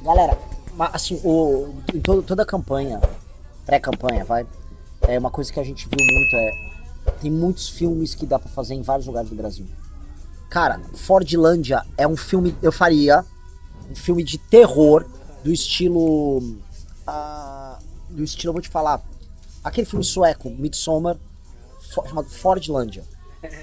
Galera, assim, em toda a campanha, pré-campanha, é uma coisa que a gente viu muito, tem muitos filmes que dá pra fazer em vários lugares do Brasil. Cara, Fordlândia é um filme, eu faria um filme de terror do estilo, eu vou te falar, aquele filme sueco, Midsommar, chamado Fordlândia.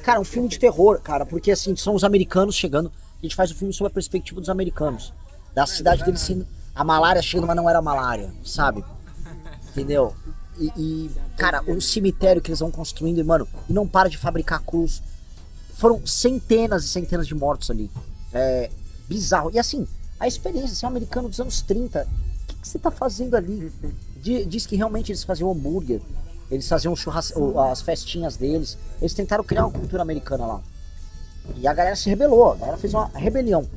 Cara, um filme de terror, cara, porque assim, são os americanos chegando, a gente faz o filme sob a perspectiva dos americanos, da cidade deles sendo, a malária chegando, mas não era malária, sabe? Entendeu? Cara, o cemitério que eles vão construindo, mano, e não para de fabricar cruz. Foram centenas e centenas de mortos ali. É bizarro. E assim, a experiência, ser um americano dos anos 30, o que você tá fazendo ali? Diz que realmente eles faziam hambúrguer, eles faziam as festinhas deles, eles tentaram criar uma cultura americana lá. E a galera se rebelou, a galera fez uma rebelião.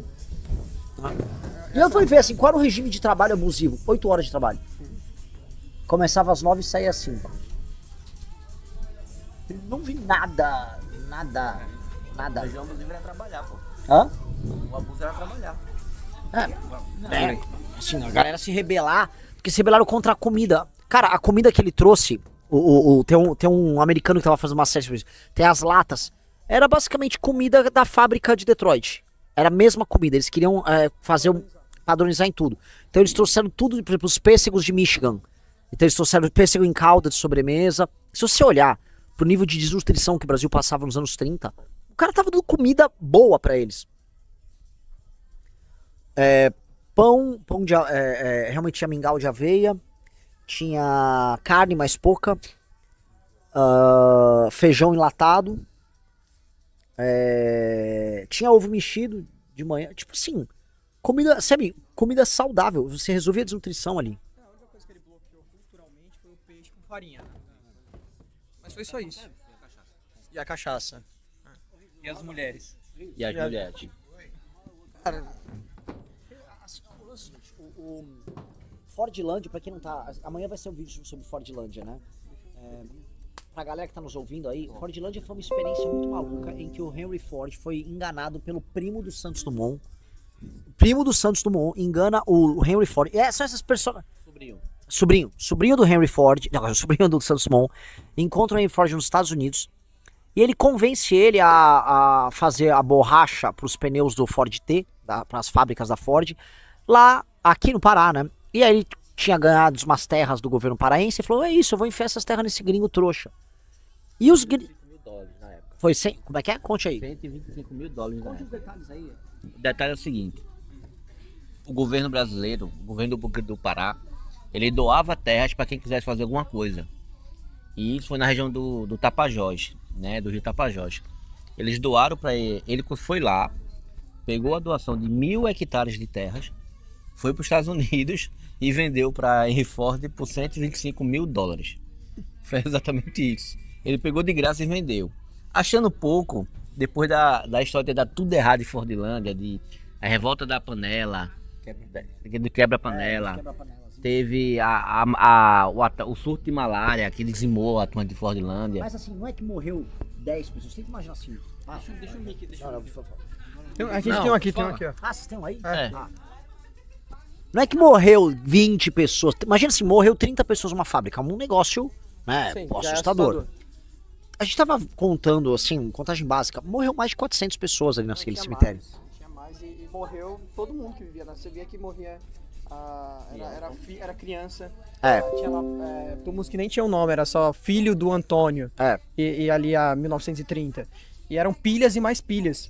E eu fui ver assim, qual era o regime de trabalho abusivo? 8 horas de trabalho. Começava às 9 e saía às 5. Não vi nada. A região abusiva era trabalhar, pô. Hã? O abuso era trabalhar. Assim, a galera se rebelar, porque se rebelaram contra a comida. Cara, a comida que ele trouxe, tem um americano que tava fazendo uma série sobre isso, tem as latas, era basicamente comida da fábrica de Detroit. Era a mesma comida, eles queriam padronizar em tudo. Então eles trouxeram tudo, por exemplo, os pêssegos de Michigan. Então eles trouxeram pêssego em calda de sobremesa. Se você olhar pro nível de desnutrição que o Brasil passava nos anos 30, o cara tava dando comida boa pra eles. Pão de realmente tinha mingau de aveia, tinha carne mais pouca, feijão enlatado, tinha ovo mexido de manhã, tipo assim, comida, sabe, comida saudável, você resolvia a desnutrição ali. A única coisa que ele bloqueou culturalmente foi o peixe com farinha. Mas foi só isso. E a cachaça. E as mulheres. E as mulheres. Cara, assim, o Fordlândia, pra quem não tá, amanhã vai ser um vídeo sobre Fordlândia, né? Pra galera que tá nos ouvindo aí, Fordlândia foi uma experiência muito maluca em que o Henry Ford foi enganado pelo primo do Santos Dumont. O primo do Santos Dumont engana o Henry Ford. São essas pessoas. Sobrinho do Henry Ford, não, sobrinho do Santos Dumont, encontra o Henry Ford nos Estados Unidos e ele convence ele a fazer a borracha pros pneus do Ford T, para as fábricas da Ford, lá aqui no Pará, né? E aí ele tinha ganhado umas terras do governo paraense e falou: é isso, eu vou enfiar essas terras nesse gringo trouxa. E os $125 mil na época. Foi 100, como é que é? Conte aí. $125 mil na Conte época. os detalhes aí. O detalhe é o seguinte: o governo brasileiro, o governo do Pará, ele doava terras para quem quisesse fazer alguma coisa. E isso foi na região do Tapajós, né, do rio Tapajós. Eles doaram para ele, ele foi lá, pegou a doação de 1.000 hectares de terras, foi para os Estados Unidos e vendeu para Henry Ford por $125 mil. Foi exatamente isso. Ele pegou de graça e vendeu. Achando pouco, depois da história de dar tudo errado em Fordlândia, de a revolta da panela, do quebra-panela, teve o surto de malária que dizimou a turma de Fordlândia. Mas assim, não é que morreu 10 pessoas, tem que imaginar assim. Deixa eu ver aqui, A gente tem um aqui, ó. vocês tem um aí? É. Não é que morreu 20 pessoas. Imagina se morreu 30 pessoas numa fábrica. Um negócio, né, Sim, assustador. A gente tava contando, assim, contagem básica. Morreu mais de 400 pessoas ali naquele cemitério. Tinha mais e morreu todo mundo que vivia. Você via que morria, era criança. Tinha lá túmulos que nem tinham nome, era só filho do Antônio. E ali a 1930. E eram pilhas e mais pilhas.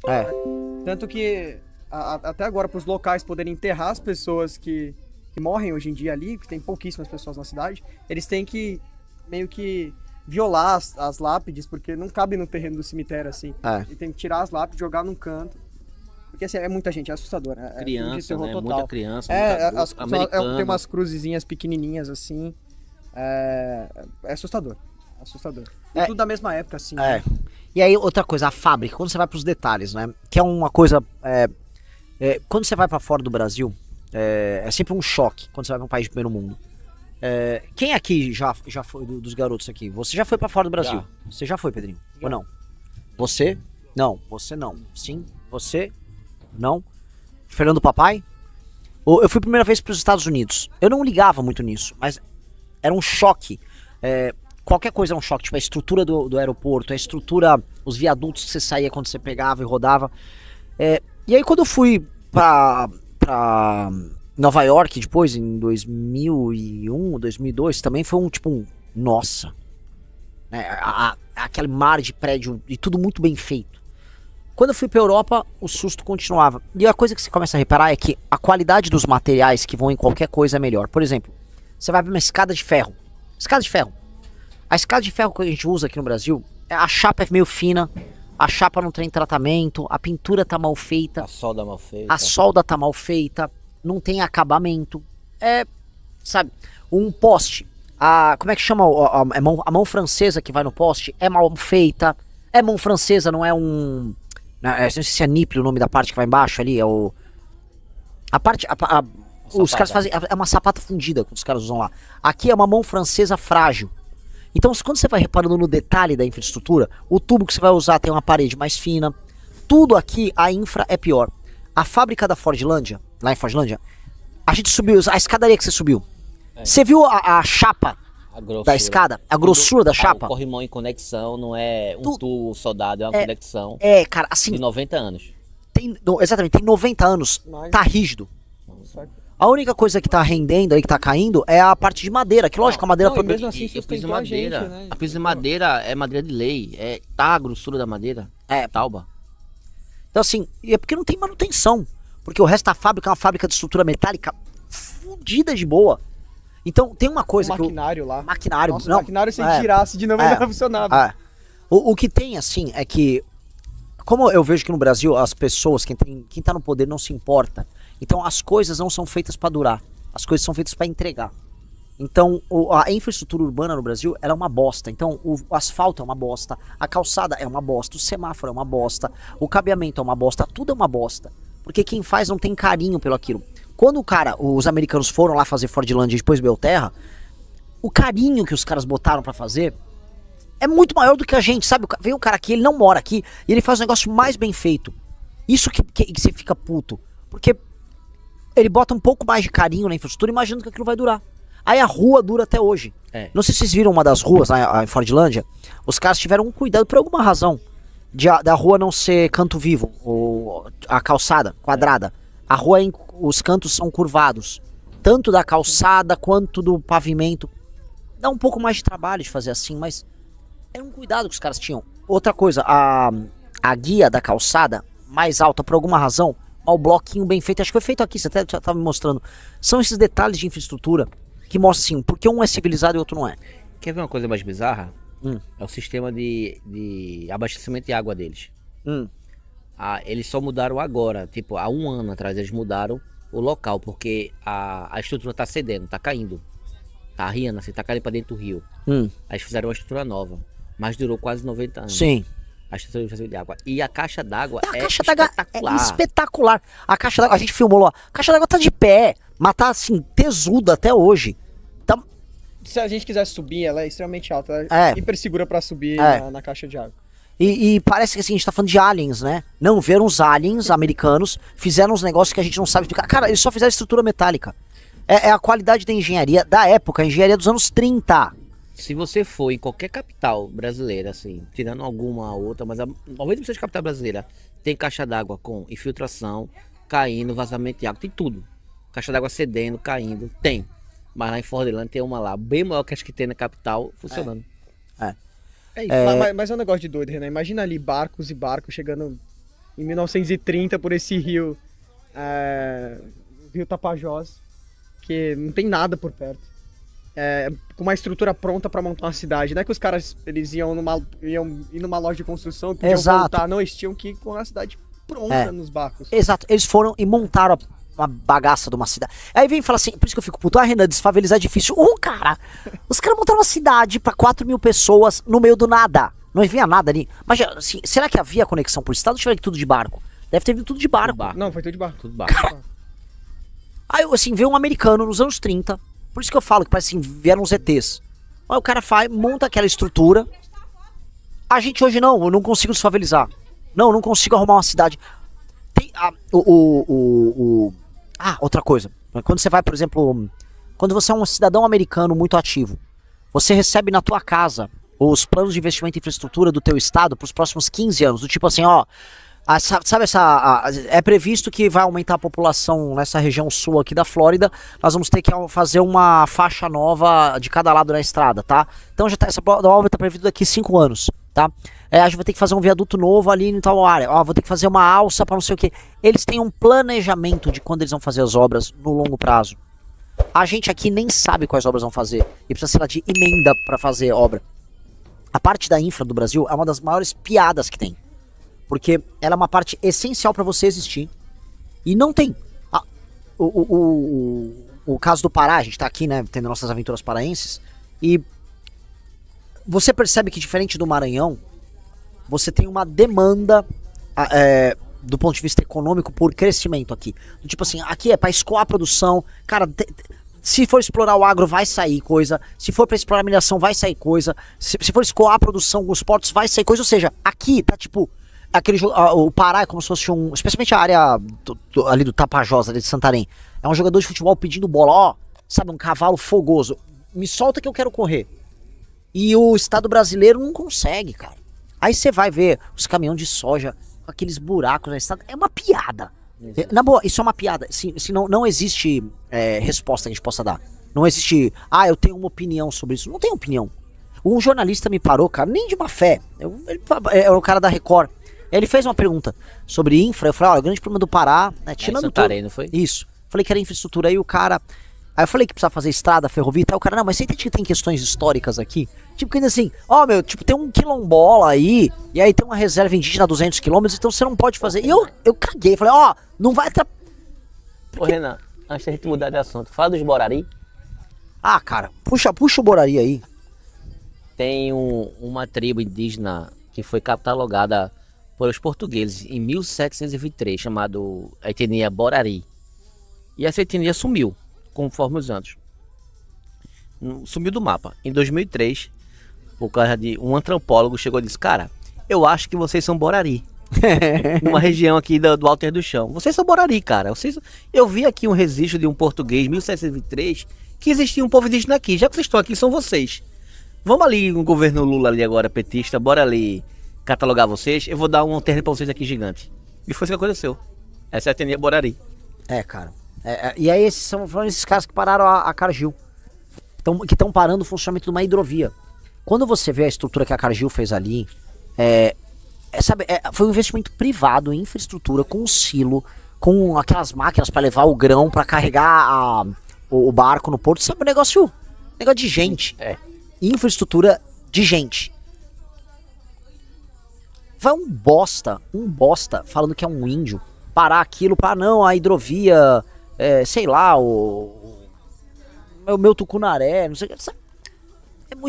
Tanto que até agora, para os locais poderem enterrar as pessoas que morrem hoje em dia ali, que tem pouquíssimas pessoas na cidade, eles têm que meio que violar as lápides, porque não cabe no terreno do cemitério assim. E tem que tirar as lápides, jogar num canto. Porque assim, é muita gente, é assustador. Criança, né? Total. Muita criança, muita adulto, americano. Tem umas cruzezinhas pequenininhas assim. É assustador. E tudo da mesma época, assim. Né? E aí, outra coisa, a fábrica, quando você vai pros detalhes, né? Que é uma coisa... quando você vai pra fora do Brasil, é sempre um choque quando você vai pra um país de primeiro mundo. Quem aqui já foi dos garotos aqui? Você já foi pra fora do Brasil? Já. Você já foi, Pedrinho? Ou não? Você? Não. Você não. Sim. Você? Não. Fernando Papai? Eu fui a primeira vez para os Estados Unidos. Eu não ligava muito nisso, mas era um choque. Qualquer coisa é um choque. Tipo, a estrutura do aeroporto, a estrutura, os viadutos que você saía quando você pegava e rodava. E aí quando eu fui pra Nova York depois, em 2001, 2002, também foi nossa. Aquele mar de prédio e tudo muito bem feito. Quando eu fui pra Europa, o susto continuava. E a coisa que você começa a reparar é que a qualidade dos materiais que vão em qualquer coisa é melhor. Por exemplo, você vai pra uma escada de ferro. Escada de ferro. A escada de ferro que a gente usa aqui no Brasil, a chapa é meio fina, a chapa não tem tratamento, a pintura tá mal feita. A solda mal feita. A solda tá mal feita, não tem acabamento. Sabe, um poste. Como é que chama a mão francesa que vai no poste? É mal feita. É mão francesa, não é um... Não sei se é nipple o nome da parte que vai embaixo ali. Os caras fazem... É uma sapata fundida que os caras usam lá. Aqui é uma mão francesa frágil. Então quando você vai reparando no detalhe da infraestrutura, o tubo que você vai usar tem uma parede mais fina. Tudo aqui, a infra é pior. A fábrica da Fordlândia, lá em Fordlândia, a gente subiu, a escadaria que você subiu. Você viu a chapa da escada? A grossura da chapa? O corrimão em conexão não é um tubo soldado, é uma conexão cara, assim... de 90 anos. Exatamente, tem 90 anos, tá rígido. A única coisa que tá rendendo aí, que tá caindo, é a parte de madeira, que lógico, a madeira... mesmo assim, piso de madeira, gente, né? A piso de madeira é madeira de lei, tá a grossura da madeira, tauba. Então assim, é porque não tem manutenção, porque o resto da fábrica é uma fábrica de estrutura metálica fudida de boa. Então tem uma coisa que maquinário lá. Maquinário, nossa, não. Maquinário se tirasse de novo não funcionava. O que tem assim é que, como eu vejo que no Brasil as pessoas, quem tá no poder não se importa. Então as coisas não são feitas para durar, as coisas são feitas para entregar. Então a infraestrutura urbana no Brasil ela é uma bosta. Então o asfalto é uma bosta, a calçada é uma bosta, o semáforo é uma bosta, o cabeamento é uma bosta, tudo é uma bosta. Porque quem faz não tem carinho pelo aquilo. Quando os americanos foram lá fazer Fordlândia e depois Belterra, o carinho que os caras botaram pra fazer é muito maior do que a gente, sabe? Vem um cara aqui, ele não mora aqui, e ele faz um negócio mais bem feito. Isso que você fica puto. Porque ele bota um pouco mais de carinho na infraestrutura, imaginando que aquilo vai durar. Aí a rua dura até hoje. Não sei se vocês viram uma das ruas lá em Fordlândia, os caras tiveram um cuidado por alguma razão da rua não ser canto vivo, ou a calçada quadrada. A rua, os cantos são curvados, tanto da calçada quanto do pavimento. Dá um pouco mais de trabalho de fazer assim, mas era um cuidado que os caras tinham. Outra coisa, a guia da calçada mais alta, por alguma razão, o bloquinho bem feito, acho que foi feito aqui, você até já estava me mostrando. São esses detalhes de infraestrutura que mostram assim, porque um é civilizado e o outro não é. Quer ver uma coisa mais bizarra? É o sistema de abastecimento de água deles. Eles só mudaram agora, tipo, há um ano atrás eles mudaram o local, porque a estrutura tá cedendo, tá caindo. Tá arriando, assim, tá caindo pra dentro do rio. Aí eles fizeram uma estrutura nova, mas durou quase 90 anos. Sim. A estrutura de água. E a caixa d'água é espetacular. A caixa d'água, a gente filmou lá, a caixa d'água tá de pé, mas tá assim, tesuda até hoje. Tá... Se a gente quisesse subir, ela é extremamente alta, ela é hiper segura pra subir na caixa de água. E parece que assim, a gente tá falando de aliens, né? Não, vieram os aliens americanos, fizeram uns negócios que a gente não sabe explicar. Cara, eles só fizeram estrutura metálica. É a qualidade da engenharia da época, a engenharia dos anos 30. Se você for em qualquer capital brasileira, assim, tirando alguma outra, mas 90% de capital brasileira tem caixa d'água com infiltração, caindo, vazamento de água, tem tudo. Caixa d'água cedendo, caindo, tem. Mas lá em Fordlândia tem uma lá, bem maior que as que tem na capital, funcionando. Mas é um negócio de doido, Renan. Imagina ali barcos e barcos chegando em 1930 por esse rio, Rio Tapajós, que não tem nada por perto. Com uma estrutura pronta para montar uma cidade. Não é que os caras eles iam ir numa loja de construção e podiam voltar. Não, eles tinham que ir com a cidade pronta nos barcos. Exato, eles foram e montaram uma bagaça de uma cidade. Aí vem e fala assim, por isso que eu fico puto, Renan, desfavelizar é difícil. Cara, os caras montaram uma cidade pra 4.000 pessoas no meio do nada. Não havia nada ali. Mas assim, será que havia conexão por estado ou tiver tudo de barco? Deve ter vindo tudo de barco. Não, foi tudo de barco. Tudo barco. Cara, aí assim, veio um americano nos anos 30, por isso que eu falo que parece assim, vieram uns ETs. Aí o cara monta aquela estrutura. A gente hoje eu não consigo desfavelizar. Não consigo arrumar uma cidade. Tem Ah, outra coisa. Quando você vai, por exemplo, quando você é um cidadão americano muito ativo, você recebe na tua casa os planos de investimento em infraestrutura do teu estado para os próximos 15 anos. Do tipo assim, ó, sabe é previsto que vai aumentar a população nessa região sul aqui da Flórida, nós vamos ter que fazer uma faixa nova de cada lado da estrada, tá? Então já tá, essa obra está prevista daqui 5 anos, tá? A gente vai ter que fazer um viaduto novo ali em tal área, ó, vou ter que fazer uma alça para não sei o que. Eles têm um planejamento de quando eles vão fazer as obras no longo prazo. A gente aqui nem sabe quais obras vão fazer e precisa, sei lá, de emenda para fazer obra. A parte da infra do Brasil é uma das maiores piadas que tem. Porque ela é uma parte essencial para você existir. E não tem. O caso do Pará, a gente tá aqui, né, tendo nossas aventuras paraenses. E você percebe que, diferente do Maranhão, você tem uma demanda do ponto de vista econômico por crescimento aqui. Tipo assim, aqui é para escoar a produção. Cara, se for explorar o agro, vai sair coisa. Se for para explorar a mineração, vai sair coisa. Se for escoar a produção com os portos, vai sair coisa. Ou seja, aqui tá tipo... o Pará é como se fosse especialmente a área ali do Tapajós, ali de Santarém. É um jogador de futebol pedindo bola, ó, sabe, um cavalo fogoso. Me solta que eu quero correr. E o Estado brasileiro não consegue, cara. Aí você vai ver os caminhões de soja com aqueles buracos na estrada. É uma piada. Na boa, isso é uma piada. Se não existe resposta que a gente possa dar. Não existe, eu tenho uma opinião sobre isso. Não tem opinião. Um jornalista me parou, cara, nem de má fé. Ele é o cara da Record. Ele fez uma pergunta sobre infra. Eu falei, o grande problema do Pará, né, tirando Santarém, não foi? Isso. Falei que era infraestrutura. Aí o cara... Aí eu falei que precisava fazer estrada, ferrovia e tal. O cara, não, mas você entende que tem questões históricas aqui? Tipo, que ainda assim, tipo, tem um quilombola aí, e aí tem uma reserva indígena a 200 quilômetros, então você não pode fazer. E eu caguei, falei, não vai... Ô, Renan, antes da gente mudar de assunto, fala dos Borari. Ah, cara, puxa o Borari aí. Tem uma tribo indígena que foi catalogada por os portugueses em 1723, chamado a etnia Borari. E essa etnia sumiu, conforme os anos. Sumiu do mapa. Em 2003, por causa de um antropólogo chegou e disse, cara, eu acho que vocês são Borari. Numa região aqui do Alter do Chão. Vocês são Borari, cara. Eu vi aqui um registro de um português, 1723, que existia um povo indígena aqui. Já que vocês estão aqui, são vocês. Vamos ali, no governo Lula ali agora, petista, bora ali catalogar vocês. Eu vou dar um terreno pra vocês aqui gigante. E foi isso que aconteceu. Essa é a etnia Borari. Cara. E aí foram esses caras que pararam a Cargill. Que estão parando o funcionamento de uma hidrovia. Quando você vê a estrutura que a Cargill fez ali, foi um investimento privado em infraestrutura, com um silo, com aquelas máquinas para levar o grão, para carregar o barco no porto. Sabe, negócio de gente. Infraestrutura de gente. Vai um bosta falando que é um índio parar aquilo para não, a hidrovia, sei lá, o meu tucunaré, não sei,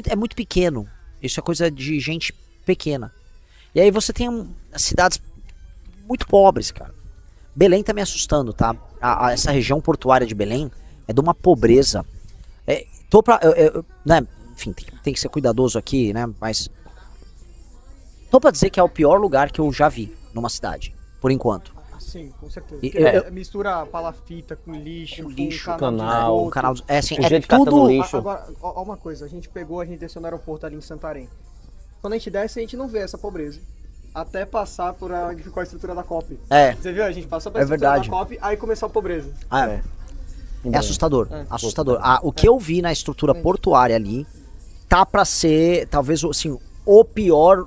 é muito pequeno. Isso é coisa de gente pequena. E aí você tem cidades muito pobres, cara. Belém tá me assustando, tá? Essa região portuária de Belém é de uma pobreza. Né? Enfim, tem que ser cuidadoso aqui, né? Mas tô pra dizer que é o pior lugar que eu já vi numa cidade, por enquanto. Sim, com certeza. Mistura palafita com lixo, com canal. Assim, tudo lixo. Agora, ó, uma coisa, a gente desceu no aeroporto ali em Santarém. Quando a gente desce, a gente não vê essa pobreza. Até passar por onde ficou a estrutura da COP. Você viu? A gente passou pela estrutura da COP, aí começou a pobreza. É assustador. Assustador. O que eu vi na estrutura portuária ali tá pra ser, talvez, assim, o pior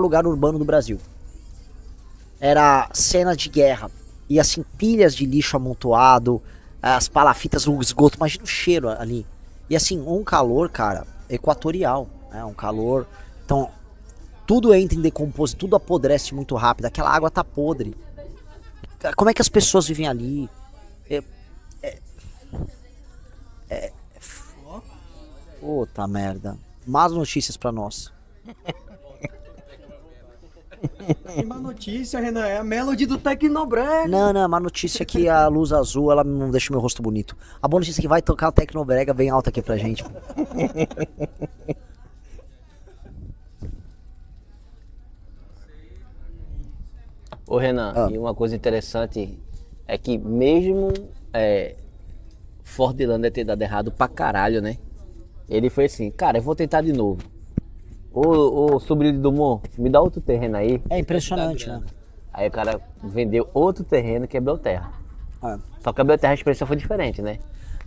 lugar urbano do Brasil. Era cena de guerra. E assim, pilhas de lixo amontoado, as palafitas no esgoto, imagina o cheiro ali. E assim, um calor, cara, equatorial, né? Um calor. Então, tudo entra em decomposição, tudo apodrece muito rápido. Aquela água tá podre. Como é que as pessoas vivem ali? Puta merda. Más notícias pra nós. Que má notícia, Renan, é a Melody do Tecnobrega. Não, má notícia é que a luz azul, ela não deixa o meu rosto bonito. A boa notícia é que vai tocar o Tecnobrega bem alto aqui pra gente. Ô Renan, e uma coisa interessante é que mesmo Fordlândia ter dado errado pra caralho, né? Ele foi assim, cara, eu vou tentar de novo. Ô sobrinho de Dumont, me dá outro terreno aí. É impressionante, né? Aí o cara vendeu outro terreno que é Belterra. Só que a Belterra a experiência foi diferente, né?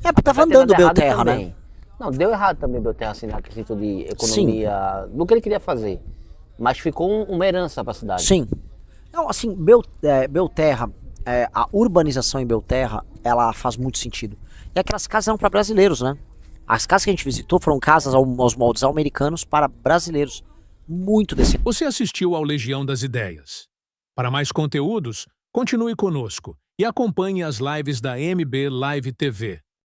Porque tava andando Belterra, né? Não, deu errado também Belterra, assim, na questão de economia, do que ele queria fazer. Mas ficou uma herança pra cidade. Sim. Não, assim, Belterra, a urbanização em Belterra, ela faz muito sentido. E aquelas casas eram para brasileiros, né? As casas que a gente visitou foram casas aos moldes americanos para brasileiros. Muito desse. Você assistiu ao Legião das Ideias. Para mais conteúdos, continue conosco e acompanhe as lives da MB Live TV.